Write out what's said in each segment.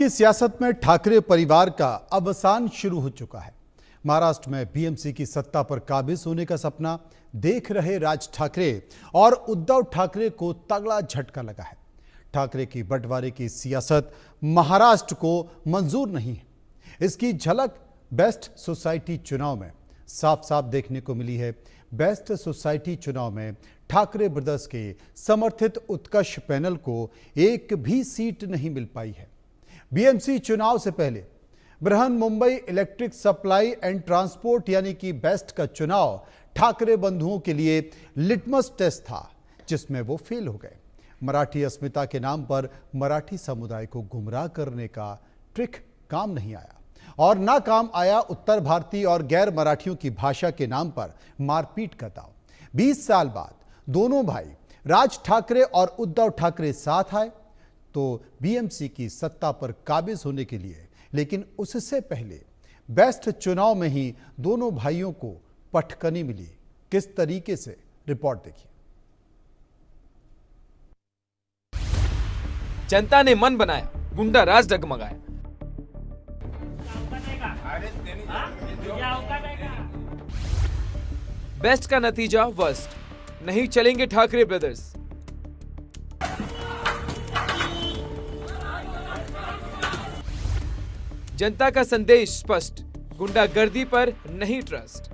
की सियासत में ठाकरे परिवार का अवसान शुरू हो चुका है। महाराष्ट्र में बीएमसी की सत्ता पर काबिज होने का सपना देख रहे राज ठाकरे और उद्धव ठाकरे को तगड़ा झटका लगा है। ठाकरे की बंटवारे की सियासत महाराष्ट्र को मंजूर नहीं है। इसकी झलक बेस्ट सोसाइटी चुनाव में साफ साफ देखने को मिली है। बेस्ट सोसाइटी चुनाव में ठाकरे ब्रदर्स के समर्थित उत्कर्ष पैनल को एक भी सीट नहीं मिल पाई है। बीएमसी चुनाव से पहले Brihan Mumbai electric supply and transport यानी कि बेस्ट का चुनाव ठाकरे बंधुओं के लिए लिटमस टेस्ट था, जिसमें वो फेल हो गए। मराठी अस्मिता के नाम पर मराठी समुदाय को गुमराह करने का ट्रिक काम नहीं आया और ना काम आया उत्तर भारतीय और गैर मराठियों की भाषा के नाम पर मारपीट का दांव। 20 साल बाद दोनों भाई राज ठाकरे और उद्धव ठाकरे साथ आए तो बीएमसी की सत्ता पर काबिज होने के लिए, लेकिन उससे पहले बेस्ट चुनाव में ही दोनों भाइयों को पटकनी मिली। किस तरीके से, रिपोर्ट देखिए। जनता ने मन बनाया, गुंडा राज डगमगाया। बेस्ट का नतीजा वर्स्ट, नहीं चलेंगे ठाकरे ब्रदर्स। जनता का संदेश स्पष्ट, गुंडागर्दी पर नहीं ट्रस्ट।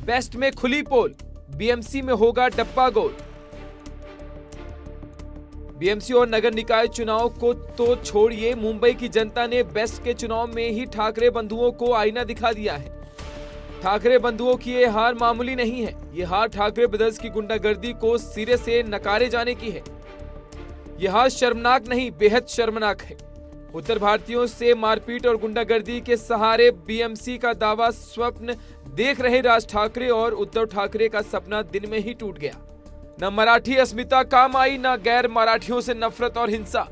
बेस्ट में खुली पोल, बीएमसी में होगा डब्बा गोल। बीएमसी और नगर निकाय चुनाव को तो छोड़िए, मुंबई की जनता ने बेस्ट के चुनाव में ही ठाकरे बंधुओं को आईना दिखा दिया है। ठाकरे बंधुओं की ये हार मामूली नहीं है। ये हार ठाकरे ब्रदर्स की गुंडागर्दी को सिरे से नकारे जाने की है। यह हार शर्मनाक नहीं, बेहद शर्मनाक है। उत्तर भारतीयों से मारपीट और गुंडागर्दी के सहारे बीएमसी का दावा स्वप्न देख रहे राज ठाकरे और उद्धव ठाकरे का सपना दिन में ही टूट गया। न मराठी अस्मिता काम आई, न गैर मराठियों से नफरत और हिंसा।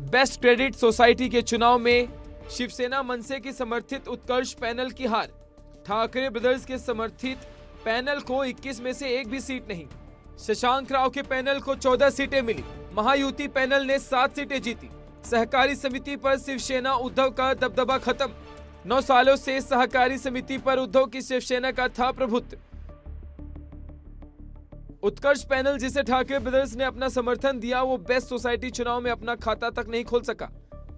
बेस्ट क्रेडिट सोसाइटी के चुनाव में शिवसेना मनसे की समर्थित उत्कर्ष पैनल की हार। ठाकरे ब्रदर्स के समर्थित पैनल को 21 में से एक भी सीट नहीं। शशांक राव के पैनल को 14 सीटें मिली। महायुति पैनल ने 7 सीटें जीती। सहकारी समिति पर शिवसेना उद्धव का दबदबा खत्म। 9 सालों से सहकारी समिति पर उद्धव की शिवसेना का था प्रभुत्व। उत्कर्ष पैनल जिसे ठाकरे ब्रदर्स ने अपना समर्थन दिया, वो बेस्ट सोसाइटी चुनाव में अपना खाता तक नहीं खोल सका।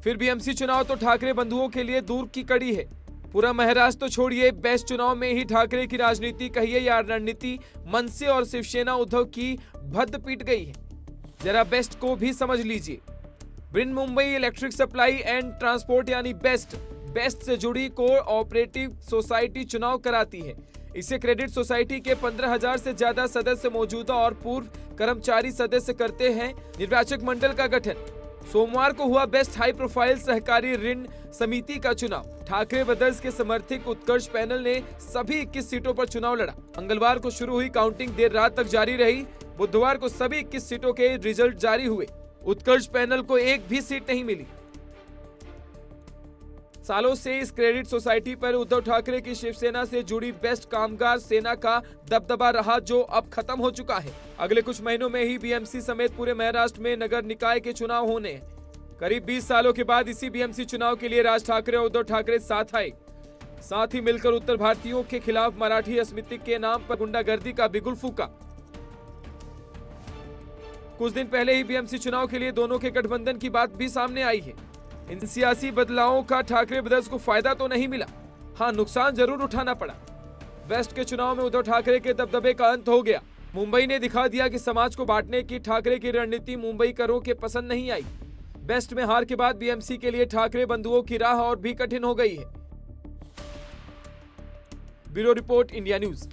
फिर बीएमसी चुनाव तो ठाकरे बंधुओं के लिए दूर की कड़ी है। पूरा महाराष्ट्र तो छोड़िए, बेस्ट चुनाव में ही ठाकरे की राजनीति कहिए या रणनीति मनसे और शिवसेना उद्धव की भद्द पीट गई है। जरा बेस्ट को भी समझ लीजिए। Brihan Mumbai electric supply and transport यानी बेस्ट से जुड़ी कोऑपरेटिव सोसाइटी चुनाव कराती है। इसे क्रेडिट सोसाइटी के 15,000 से ज्यादा सदस्य मौजूदा और पूर्व कर्मचारी सदस्य करते हैं निर्वाचक मंडल का गठन। सोमवार को हुआ बेस्ट हाई प्रोफाइल सहकारी ऋण समिति का चुनाव। ठाकरे ब्रदर्स के समर्थित उत्कर्ष पैनल ने सभी 21 सीटों पर चुनाव लड़ा। मंगलवार को शुरू हुई काउंटिंग देर रात तक जारी रही। बुधवार को सभी 21 सीटों के रिजल्ट जारी हुए। उत्कर्ष पैनल को एक भी सीट नहीं मिली। सालों से इस क्रेडिट सोसाइटी पर उद्धव ठाकरे की शिवसेना से जुड़ी बेस्ट कामगार सेना का दबदबा रहा, जो अब खत्म हो चुका है। अगले कुछ महीनों में ही बीएमसी समेत पूरे महाराष्ट्र में नगर निकाय के चुनाव होने हैं। करीब 20 सालों के बाद इसी बीएमसी चुनाव के लिए राज ठाकरे और उद्धव ठाकरे साथ आए। साथ ही मिलकर उत्तर भारतीयों के खिलाफ मराठी अस्मिता के नाम पर गुंडागर्दी का बिगुल फूका। कुछ दिन पहले ही बीएमसी चुनाव के लिए दोनों के गठबंधन की बात भी सामने आई है। इन सियासी बदलावों का ठाकरे ब्रदर्स को फायदा तो नहीं मिला, हाँ नुकसान जरूर उठाना पड़ा। बेस्ट के चुनाव में उद्धव ठाकरे के दबदबे का अंत हो गया। मुंबई ने दिखा दिया कि समाज को बांटने की ठाकरे की रणनीति मुंबई करों के पसंद नहीं आई। बेस्ट में हार के बाद बीएमसी के लिए ठाकरे बंधुओं की राह और भी कठिन हो गई है। Bureau report, India news.